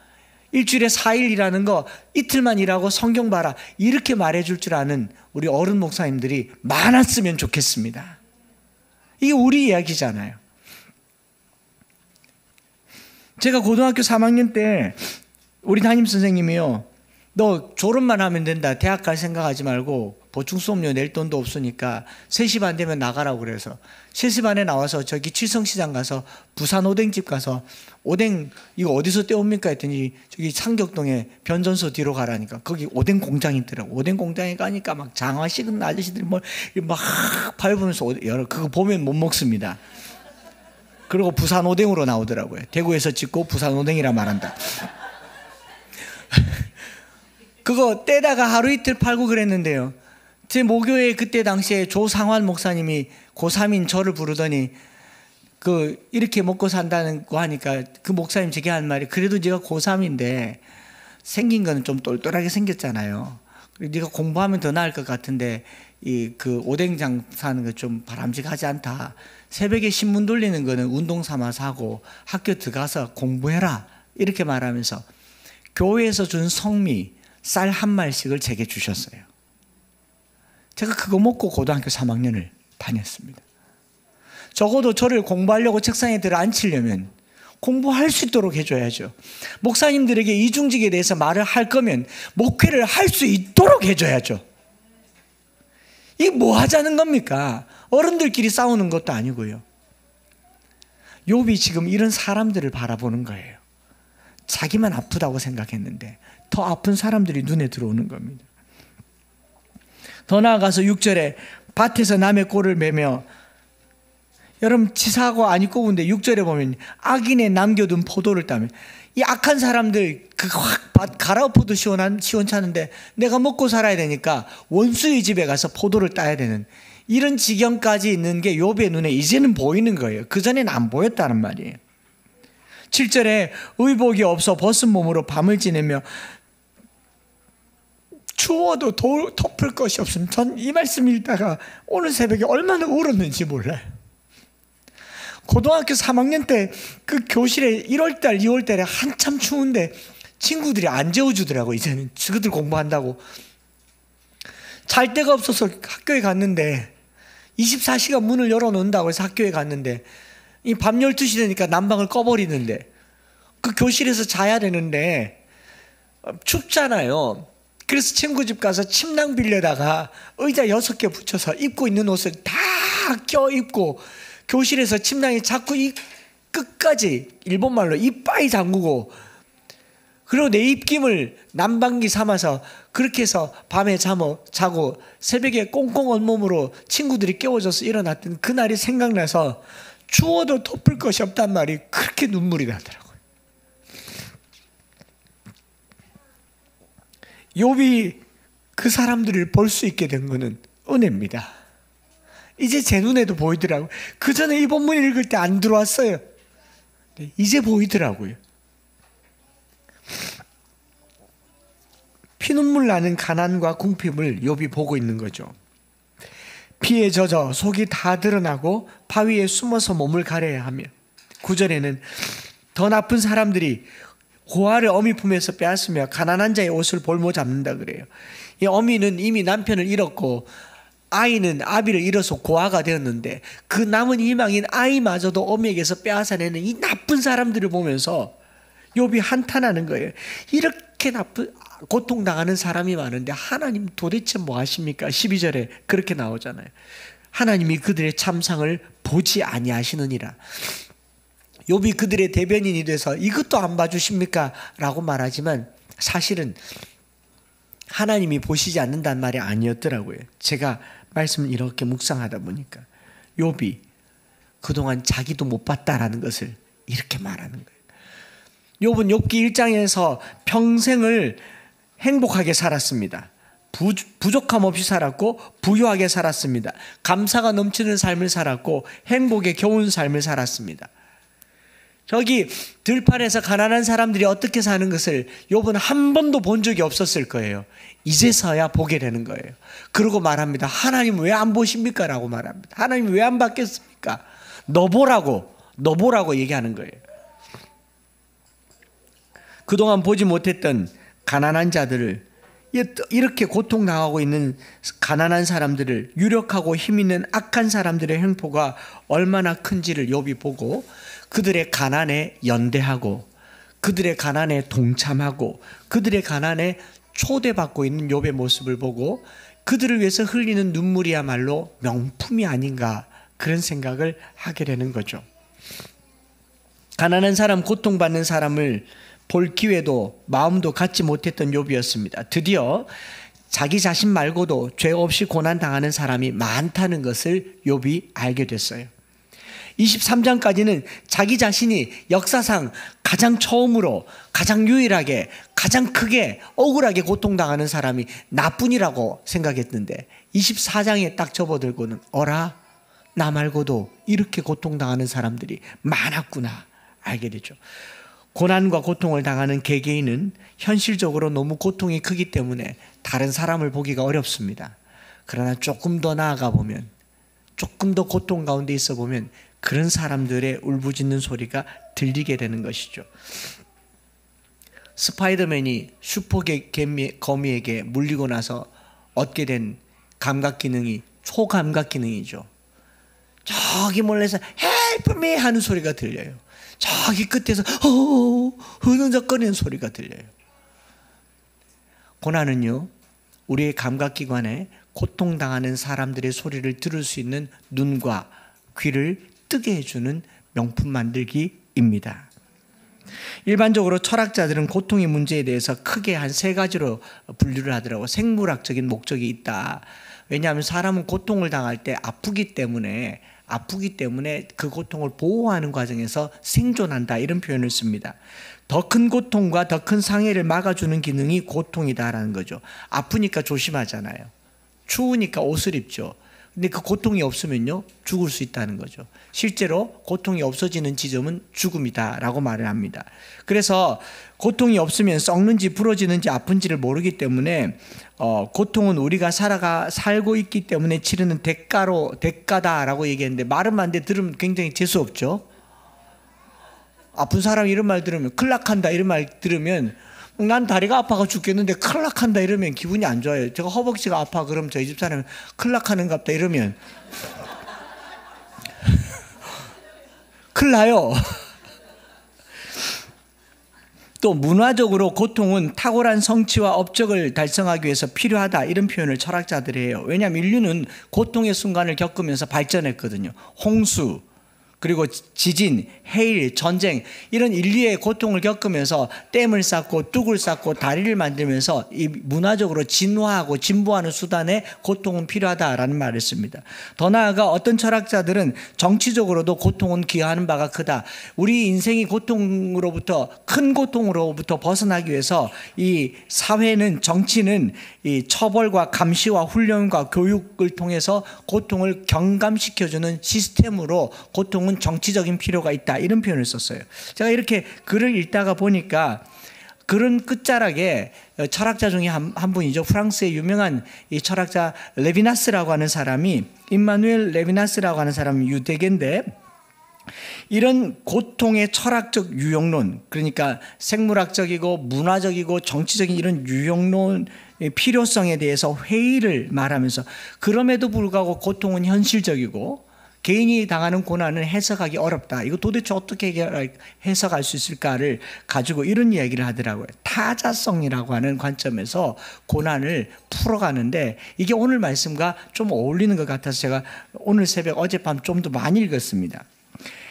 일주일에 4일 일하는 거 이틀만 일하고 성경 봐라, 이렇게 말해줄 줄 아는 우리 어른 목사님들이 많았으면 좋겠습니다. 이게 우리 이야기잖아요. 제가 고등학교 3학년 때 우리 담임선생님이요, 너 졸업만 하면 된다, 대학 갈 생각하지 말고 보충수업료 낼 돈도 없으니까 3시 반 되면 나가라고 그래서 3시 반에 나와서 저기 칠성시장 가서 부산 오뎅집 가서 오뎅 이거 어디서 떼옵니까 했더니 저기 창덕동에 변전소 뒤로 가라니까 거기 오뎅 공장이 있더라고. 오뎅 공장에 가니까 막 장화 식은 아저씨들이 막 밟으면서 그거 보면 못 먹습니다. 그리고 부산 오뎅으로 나오더라고요. 대구에서 찍고 부산 오뎅이라 말한다. 그거 떼다가 하루 이틀 팔고 그랬는데요, 제 모교회 그때 당시에 조상환 목사님이 고3인 저를 부르더니 이렇게 먹고 산다는 거 하니까 그 목사님 제게 한 말이, 그래도 네가 고3인데 생긴 거는 좀 똘똘하게 생겼잖아요. 네가 공부하면 더 나을 것 같은데 그 오뎅 장사하는 거 좀 바람직하지 않다. 새벽에 신문 돌리는 거는 운동 삼아서 하고 학교 들어가서 공부해라, 이렇게 말하면서 교회에서 준 성미 쌀 한 말씩을 제게 주셨어요. 제가 그거 먹고 고등학교 3학년을 다녔습니다. 적어도 저를 공부하려고 책상에 들어 앉히려면 공부할 수 있도록 해줘야죠. 목사님들에게 이중직에 대해서 말을 할 거면 목회를 할 수 있도록 해줘야죠. 이게 뭐 하자는 겁니까? 어른들끼리 싸우는 것도 아니고요. 욥이 지금 이런 사람들을 바라보는 거예요. 자기만 아프다고 생각했는데 더 아픈 사람들이 눈에 들어오는 겁니다. 더 나아가서 6절에 밭에서 남의 꼴을 매며, 여러분 치사하고 아니 꼽은데 6절에 보면 악인의 남겨둔 포도를 따며, 이 악한 사람들 확 밭 갈아엎어도 시원찮은데 내가 먹고 살아야 되니까 원수의 집에 가서 포도를 따야 되는 이런 지경까지 있는 게 욥의 눈에 이제는 보이는 거예요. 그전에는 안 보였다는 말이에요. 7절에 의복이 없어 벗은 몸으로 밤을 지내며 추워도 덮을 것이 없음. 전 이 말씀 읽다가 오늘 새벽에 얼마나 울었는지 몰라요. 고등학교 3학년 때 그 교실에 1월달 2월달에 한참 추운데 친구들이 안 재워주더라고. 이제는 그들 공부한다고. 잘 데가 없어서 학교에 갔는데 24시간 문을 열어놓는다고 해서 학교에 갔는데 이 밤 12시 되니까 난방을 꺼버리는데 그 교실에서 자야 되는데 춥잖아요. 그래서 친구 집 가서 침낭 빌려다가 의자 6개 붙여서 입고 있는 옷을 다 껴입고 교실에서 침낭에 자꾸 끝까지 일본말로 이빠이 잠그고, 그리고 내 입김을 난방기 삼아서 그렇게 해서 밤에 자고 새벽에 꽁꽁 온몸으로 친구들이 깨워줘서 일어났던 그날이 생각나서 추워도 덮을 것이 없단 말이 그렇게 눈물이 나더라고요. 욥이 그 사람들을 볼 수 있게 된 것은 은혜입니다. 이제 제 눈에도 보이더라고요. 그 전에 이 본문 읽을 때 안 들어왔어요. 이제 보이더라고요. 피눈물 나는 가난과 궁핍을 욥이 보고 있는 거죠. 피에 젖어 속이 다 드러나고 바위에 숨어서 몸을 가려야 하며 9절에는 더 나쁜 사람들이 고아를 어미 품에서 빼앗으며 가난한 자의 옷을 볼모 잡는다 그래요. 이 어미는 이미 남편을 잃었고 아이는 아비를 잃어서 고아가 되었는데 그 남은 희망인 아이마저도 어미에게서 빼앗아내는 이 나쁜 사람들을 보면서 욥이 한탄하는 거예요. 이렇게 나쁜 고통당하는 사람이 많은데 하나님 도대체 뭐 하십니까? 12절에 그렇게 나오잖아요. 하나님이 그들의 참상을 보지 아니하시느니라. 욥이 그들의 대변인이 돼서 이것도 안 봐주십니까? 라고 말하지만 사실은 하나님이 보시지 않는다는 말이 아니었더라고요. 제가 말씀을 이렇게 묵상하다 보니까 욥이 그동안 자기도 못 봤다라는 것을 이렇게 말하는 거예요. 욥은 욥기 1장에서 평생을 행복하게 살았습니다. 부족함 없이 살았고 부유하게 살았습니다. 감사가 넘치는 삶을 살았고 행복에 겨운 삶을 살았습니다. 저기 들판에서 가난한 사람들이 어떻게 사는 것을 욥은 한 번도 본 적이 없었을 거예요. 이제서야 보게 되는 거예요. 그러고 말합니다. 하나님 왜 안 보십니까? 라고 말합니다. 하나님 왜 안 받겠습니까? 너 보라고 얘기하는 거예요. 그동안 보지 못했던 가난한 자들을, 이렇게 고통당하고 있는 가난한 사람들을, 유력하고 힘있는 악한 사람들의 행포가 얼마나 큰지를 욥이 보고 그들의 가난에 연대하고 그들의 가난에 동참하고 그들의 가난에 초대받고 있는 욥의 모습을 보고 그들을 위해서 흘리는 눈물이야말로 명품이 아닌가, 그런 생각을 하게 되는 거죠. 가난한 사람, 고통받는 사람을 볼 기회도 마음도 갖지 못했던 욥이었습니다. 드디어 자기 자신 말고도 죄 없이 고난당하는 사람이 많다는 것을 욥이 알게 됐어요. 23장까지는 자기 자신이 역사상 가장 처음으로, 가장 유일하게, 가장 크게 억울하게 고통당하는 사람이 나뿐이라고 생각했는데 24장에 딱 접어들고는 어라, 나 말고도 이렇게 고통당하는 사람들이 많았구나 알게 되죠. 고난과 고통을 당하는 개개인은 현실적으로 너무 고통이 크기 때문에 다른 사람을 보기가 어렵습니다. 그러나 조금 더 나아가 보면, 조금 더 고통 가운데 있어 보면 그런 사람들의 울부짖는 소리가 들리게 되는 것이죠. 스파이더맨이 슈퍼거미에게 물리고 나서 얻게 된 감각 기능이 초감각 기능이죠. 저기 멀리서 Help me 하는 소리가 들려요. 저기 끝에서 흐느적거리는 소리가 들려요. 고난은요, 우리의 감각기관에 고통당하는 사람들의 소리를 들을 수 있는 눈과 귀를 뜨게 해주는 명품 만들기입니다. 일반적으로 철학자들은 고통의 문제에 대해서 크게 한 세 가지로 분류를 하더라고요. 생물학적인 목적이 있다. 왜냐하면 사람은 고통을 당할 때 아프기 때문에 그 고통을 보호하는 과정에서 생존한다, 이런 표현을 씁니다. 더 큰 고통과 더 큰 상해를 막아주는 기능이 고통이다라는 거죠. 아프니까 조심하잖아요. 추우니까 옷을 입죠. 근데 그 고통이 없으면요, 죽을 수 있다는 거죠. 실제로 고통이 없어지는 지점은 죽음이다라고 말을 합니다. 그래서 고통이 없으면 썩는지 부러지는지 아픈지를 모르기 때문에 고통은 우리가 살고 있기 때문에 치르는 대가다라고 얘기했는데, 말은 많은데 들으면 굉장히 재수없죠. 아픈 사람 이런 말 들으면, 큰일 낙한다 이런 말 들으면, 난 다리가 아파가 죽겠는데 큰일 낙한다 이러면 기분이 안 좋아요. 제가 허벅지가 아파 그럼 저희 집 사람이 큰일 낙하는갑다 이러면 큰일 나요. 또 문화적으로 고통은 탁월한 성취와 업적을 달성하기 위해서 필요하다, 이런 표현을 철학자들이 해요. 왜냐하면 인류는 고통의 순간을 겪으면서 발전했거든요. 홍수, 그리고 지진, 해일, 전쟁, 이런 인류의 고통을 겪으면서 댐을 쌓고 뚝을 쌓고 다리를 만들면서 이 문화적으로 진화하고 진보하는 수단에 고통은 필요하다라는 말을 씁니다. 더 나아가 어떤 철학자들은 정치적으로도 고통은 기여하는 바가 크다. 우리 인생이 큰 고통으로부터 벗어나기 위해서 이 사회는, 정치는 이 처벌과 감시와 훈련과 교육을 통해서 고통을 경감시켜주는 시스템으로 고통은 정치적인 필요가 있다, 이런 표현을 썼어요. 제가 이렇게 글을 읽다가 보니까 그런 끝자락에 철학자 중에 한 분이죠. 프랑스의 유명한 이 철학자 레비나스라고 하는 사람이, 임마누엘 레비나스라고 하는 사람이 유대계인데, 이런 고통의 철학적 유형론, 그러니까 생물학적이고 문화적이고 정치적인 이런 유형론의 필요성에 대해서 회의를 말하면서, 그럼에도 불구하고 고통은 현실적이고 개인이 당하는 고난은 해석하기 어렵다. 이거 도대체 어떻게 해석할 수 있을까를 가지고 이런 이야기를 하더라고요. 타자성이라고 하는 관점에서 고난을 풀어가는데, 이게 오늘 말씀과 좀 어울리는 것 같아서 제가 오늘 새벽 어젯밤 좀 더 많이 읽었습니다.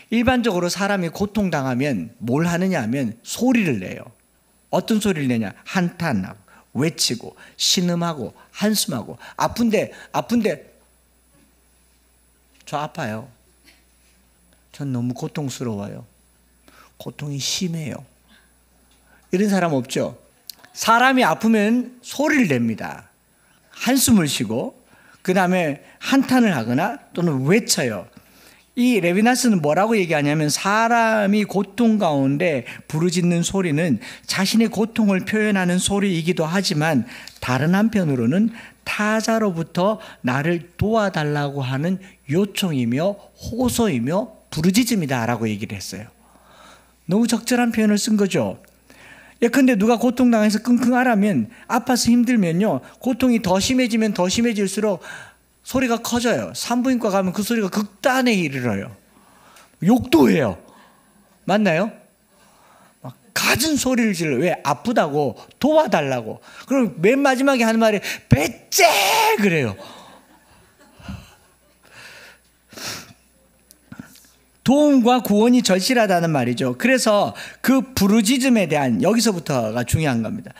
일반적으로 사람이 고통당하면 뭘 하느냐 하면 소리를 내요. 어떤 소리를 내냐? 한탄하고 외치고 신음하고 한숨하고, 아픈데 저 아파요. 전 너무 고통스러워요. 고통이 심해요. 이런 사람 없죠? 사람이 아프면 소리를 냅니다. 한숨을 쉬고 그 다음에 한탄을 하거나 또는 외쳐요. 이 레비나스는 뭐라고 얘기하냐면, 사람이 고통 가운데 부르짖는 소리는 자신의 고통을 표현하는 소리이기도 하지만 다른 한편으로는 타자로부터 나를 도와달라고 하는 요청이며 호소이며 부르짖음이다 라고 얘기를 했어요. 너무 적절한 표현을 쓴 거죠. 예컨대 누가 고통당해서 끙끙 앓으면, 아파서 힘들면요, 고통이 더 심해지면 더 심해질수록 소리가 커져요. 산부인과 가면 그 소리가 극단에 이르러요. 욕도 해요. 맞나요? 막 갖은 소리를 질러. 왜? 아프다고, 도와달라고. 그럼 맨 마지막에 하는 말이 배째 그래요. 도움과 구원이 절실하다는 말이죠. 그래서 그 부르짖음에 대한, 여기서부터가 중요한 겁니다.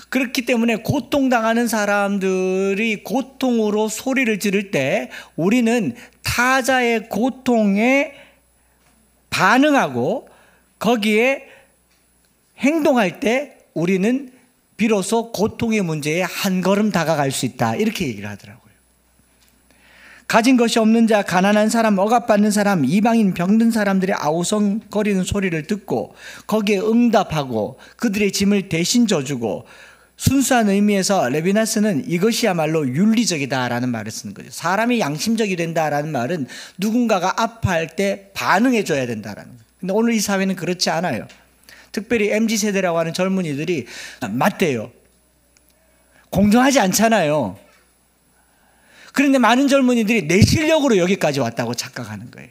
그렇기 때문에 고통당하는 사람들이 고통으로 소리를 지를 때 우리는 타자의 고통에 반응하고 거기에 행동할 때 우리는 비로소 고통의 문제에 한 걸음 다가갈 수 있다, 이렇게 얘기를 하더라고요. 가진 것이 없는 자, 가난한 사람, 억압받는 사람, 이방인, 병든 사람들의 아우성거리는 소리를 듣고 거기에 응답하고 그들의 짐을 대신 져주고, 순수한 의미에서 레비나스는 이것이야말로 윤리적이다라는 말을 쓰는 거죠. 사람이 양심적이 된다라는 말은 누군가가 아파할 때 반응해 줘야 된다라는 거예요. 근데 오늘 이 사회는 그렇지 않아요. 특별히 MZ세대라고 하는 젊은이들이 맞대요. 공정하지 않잖아요. 그런데 많은 젊은이들이 내 실력으로 여기까지 왔다고 착각하는 거예요.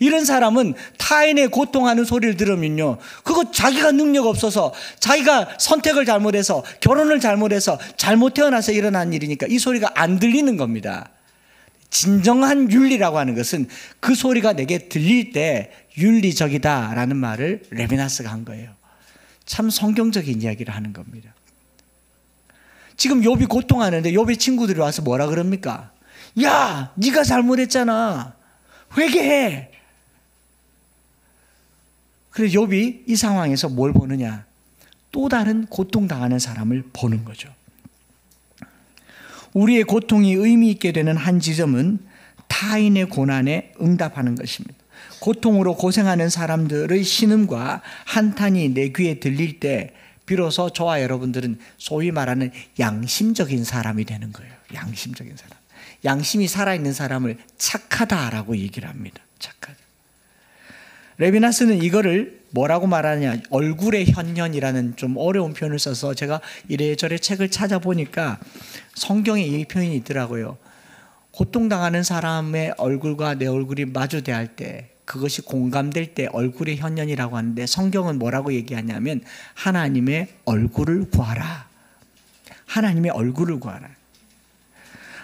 이런 사람은 타인의 고통하는 소리를 들으면요, 그거 자기가 능력 없어서, 자기가 선택을 잘못해서, 결혼을 잘못해서, 잘못 태어나서 일어난 일이니까 이 소리가 안 들리는 겁니다. 진정한 윤리라고 하는 것은 그 소리가 내게 들릴 때 윤리적이다라는 말을 레비나스가 한 거예요. 참 성경적인 이야기를 하는 겁니다. 지금 욥이 고통하는데 욥의 친구들이 와서 뭐라 그럽니까? 야, 네가 잘못했잖아. 회개해. 그래서 욥이 이 상황에서 뭘 보느냐? 또 다른 고통당하는 사람을 보는 거죠. 우리의 고통이 의미 있게 되는 한 지점은 타인의 고난에 응답하는 것입니다. 고통으로 고생하는 사람들의 신음과 한탄이 내 귀에 들릴 때 비로소 저와 여러분들은 소위 말하는 양심적인 사람이 되는 거예요. 양심적인 사람. 양심이 살아있는 사람을 착하다라고 얘기를 합니다. 착하다. 레비나스는 이거를 뭐라고 말하냐, 얼굴의 현현이라는 좀 어려운 표현을 써서 제가 이래저래 책을 찾아보니까 성경에 이 표현이 있더라고요. 고통당하는 사람의 얼굴과 내 얼굴이 마주대할 때, 그것이 공감될 때 얼굴의 현현이라고 하는데, 성경은 뭐라고 얘기하냐면 하나님의 얼굴을 구하라. 하나님의 얼굴을 구하라.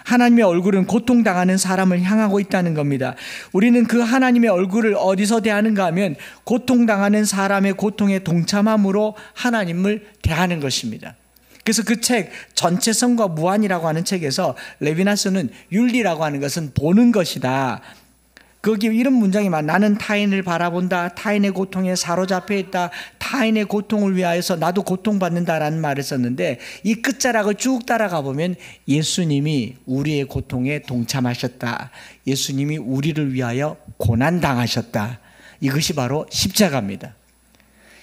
하나님의 얼굴은 고통당하는 사람을 향하고 있다는 겁니다. 우리는 그 하나님의 얼굴을 어디서 대하는가 하면 고통당하는 사람의 고통에 동참함으로 하나님을 대하는 것입니다. 그래서 그 책 전체성과 무한이라고 하는 책에서 레비나스는 윤리라고 하는 것은 보는 것이다. 거기 이런 문장이 나는 타인을 바라본다. 타인의 고통에 사로잡혀 있다. 타인의 고통을 위하여서 나도 고통받는다라는 말을 썼는데, 이 끝자락을 쭉 따라가 보면 예수님이 우리의 고통에 동참하셨다. 예수님이 우리를 위하여 고난당하셨다. 이것이 바로 십자가입니다.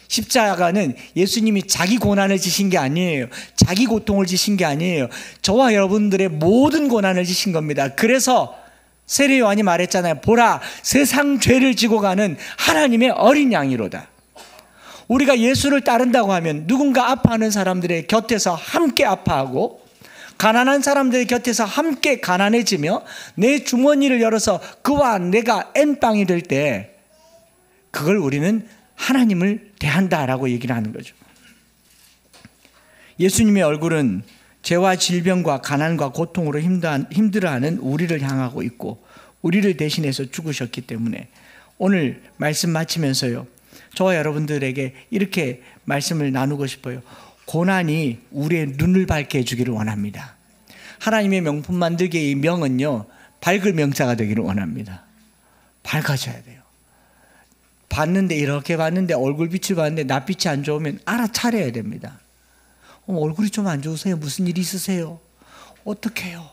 십자가는 예수님이 자기 고난을 지신 게 아니에요. 자기 고통을 지신 게 아니에요. 저와 여러분들의 모든 고난을 지신 겁니다. 그래서 세례 요한이 말했잖아요. 보라, 세상 죄를 지고 가는 하나님의 어린 양이로다. 우리가 예수를 따른다고 하면 누군가 아파하는 사람들의 곁에서 함께 아파하고, 가난한 사람들의 곁에서 함께 가난해지며, 내 주머니를 열어서 그와 내가 N빵이 될 때 그걸 우리는 하나님을 대한다라고 얘기를 하는 거죠. 예수님의 얼굴은 죄와 질병과 가난과 고통으로 힘들어하는 우리를 향하고 있고, 우리를 대신해서 죽으셨기 때문에 오늘 말씀 마치면서요, 저와 여러분들에게 이렇게 말씀을 나누고 싶어요. 고난이 우리의 눈을 밝게 해주기를 원합니다. 하나님의 명품 만들기의 명은요, 밝을 명자가 되기를 원합니다. 밝아져야 돼요. 봤는데, 이렇게 봤는데 얼굴빛을 봤는데 낯빛이 안 좋으면 알아차려야 됩니다. 얼굴이 좀 안 좋으세요? 무슨 일 있으세요? 어떡해요?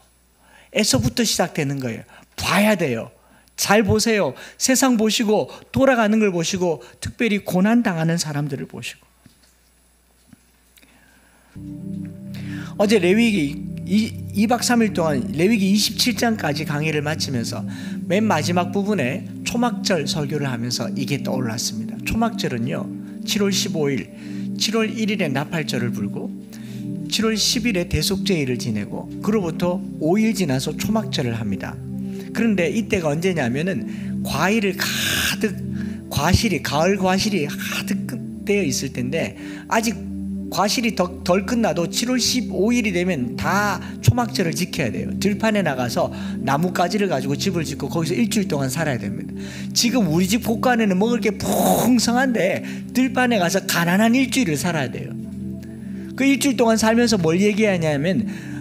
에서부터 시작되는 거예요. 봐야 돼요. 잘 보세요. 세상 보시고, 돌아가는 걸 보시고, 특별히 고난당하는 사람들을 보시고. 어제 레위기 2박 3일 동안 레위기 27장까지 강의를 마치면서 맨 마지막 부분에 초막절 설교를 하면서 이게 떠올랐습니다. 초막절은요, 7월 15일, 7월 1일에 나팔절을 불고 7월 10일에 대속제일을 지내고, 그로부터 5일 지나서 초막절을 합니다. 그런데 이때가 언제냐면은 과일을 가득, 가을 과실이 가득 되어 있을 텐데, 아직 과실이 덜 끝나도 7월 15일이 되면 다 초막절을 지켜야 돼요. 들판에 나가서 나뭇가지를 가지고 집을 짓고 거기서 일주일 동안 살아야 됩니다. 지금 우리 집 곳간에는 먹을 게 풍성한데 들판에 가서 가난한 일주일을 살아야 돼요. 그 일주일 동안 살면서 뭘 얘기하냐면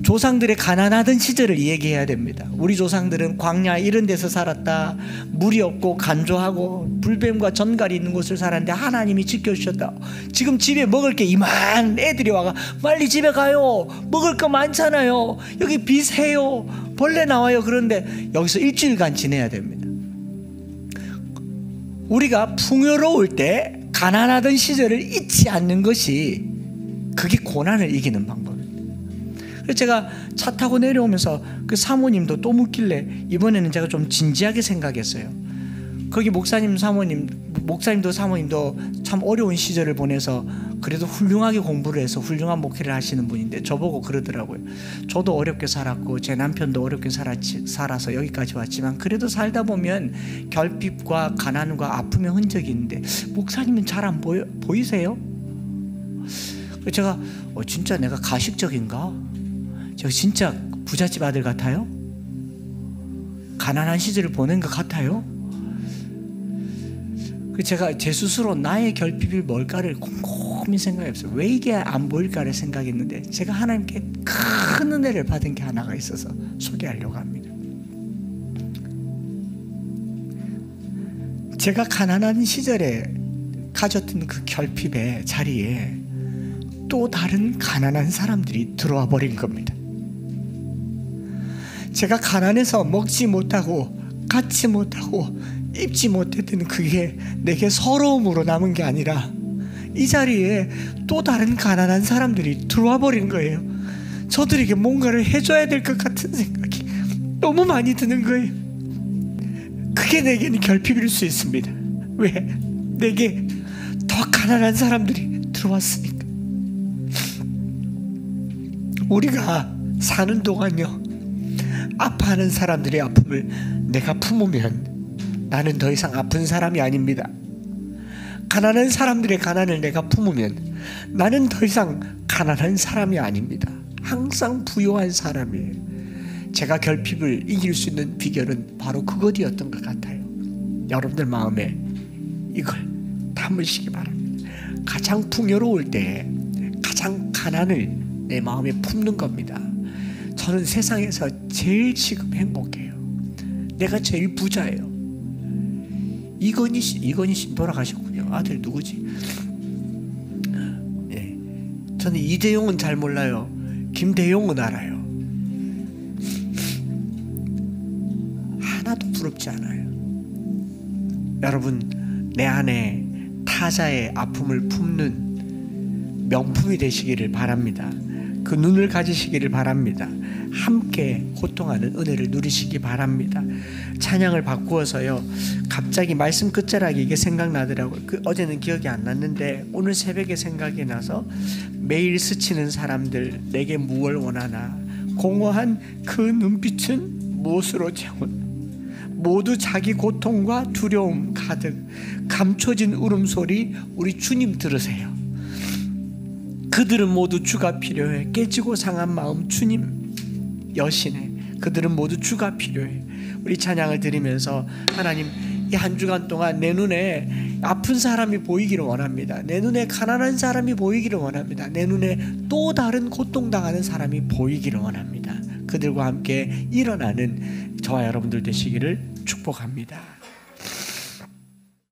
조상들의 가난하던 시절을 얘기해야 됩니다. 우리 조상들은 광야 이런 데서 살았다. 물이 없고 간조하고 불뱀과 전갈이 있는 곳을 살았는데 하나님이 지켜주셨다. 지금 집에 먹을 게 이만 애들이 와가 빨리 집에 가요. 먹을 거 많잖아요. 여기 비세요. 벌레 나와요. 그런데 여기서 일주일간 지내야 됩니다. 우리가 풍요로울 때 가난하던 시절을 잊지 않는 것이, 그게 고난을 이기는 방법입니다. 그래서 제가 차 타고 내려오면서 그 사모님도 또 묻길래 이번에는 제가 좀 진지하게 생각했어요. 거기 목사님도 사모님도 참 어려운 시절을 보내서 그래도 훌륭하게 공부를 해서 훌륭한 목회를 하시는 분인데 저보고 그러더라고요. 저도 어렵게 살았고 제 남편도 어렵게 살아서 여기까지 왔지만 그래도 살다 보면 결핍과 가난과 아픔의 흔적이 있는데 목사님은 잘 안 보이세요? 제가 진짜 내가 가식적인가? 제가 진짜 부잣집 아들 같아요? 가난한 시절을 보낸 것 같아요? 제가 제 스스로 나의 결핍이 뭘까를 곰곰이 생각했어요. 왜 이게 안 보일까를 생각했는데 제가 하나님께 큰 은혜를 받은 게 하나가 있어서 소개하려고 합니다. 제가 가난한 시절에 가졌던 그 결핍의 자리에 또 다른 가난한 사람들이 들어와 버린 겁니다. 제가 가난해서 먹지 못하고 갖지 못하고 입지 못했던 그게 내게 서러움으로 남은 게 아니라 이 자리에 또 다른 가난한 사람들이 들어와 버린 거예요. 저들에게 뭔가를 해줘야 될 것 같은 생각이 너무 많이 드는 거예요. 그게 내게는 결핍일 수 있습니다. 왜? 내게 더 가난한 사람들이 들어왔으니까. 우리가 사는 동안요, 아파하는 사람들의 아픔을 내가 품으면 나는 더 이상 아픈 사람이 아닙니다. 가난한 사람들의 가난을 내가 품으면 나는 더 이상 가난한 사람이 아닙니다. 항상 부유한 사람이에요. 제가 결핍을 이길 수 있는 비결은 바로 그것이었던 것 같아요. 여러분들 마음에 이걸 담으시기 바랍니다. 가장 풍요로울 때 가장 가난을 내 마음에 품는 겁니다. 저는 세상에서 제일 지금 행복해요. 내가 제일 부자예요. 이건희 씨 돌아가셨군요. 아들 누구지? 네. 저는 이대용은 잘 몰라요. 김대용은 알아요. 하나도 부럽지 않아요. 여러분, 내 안에 사자의 아픔을 품는 명품이 되시기를 바랍니다. 그 눈을 가지시기를 바랍니다. 함께 고통하는 은혜를 누리시기 바랍니다. 찬양을 바꾸어서요, 갑자기 말씀 끝자락에 이게 생각나더라고요. 어제는 기억이 안 났는데 오늘 새벽에 생각이 나서, 매일 스치는 사람들 내게 무엇을 원하나, 공허한 그 눈빛은 무엇으로 채운, 모두 자기 고통과 두려움 가득, 감춰진 울음소리 우리 주님 들으세요. 그들은 모두 주가 필요해. 깨지고 상한 마음 주님 여신해. 그들은 모두 주가 필요해. 우리 찬양을 드리면서 하나님, 이 한 주간 동안 내 눈에 아픈 사람이 보이기를 원합니다. 내 눈에 가난한 사람이 보이기를 원합니다. 내 눈에 또 다른 고통당하는 사람이 보이기를 원합니다. 그들과 함께 일어나는 저와 여러분들 되시기를 축복합니다.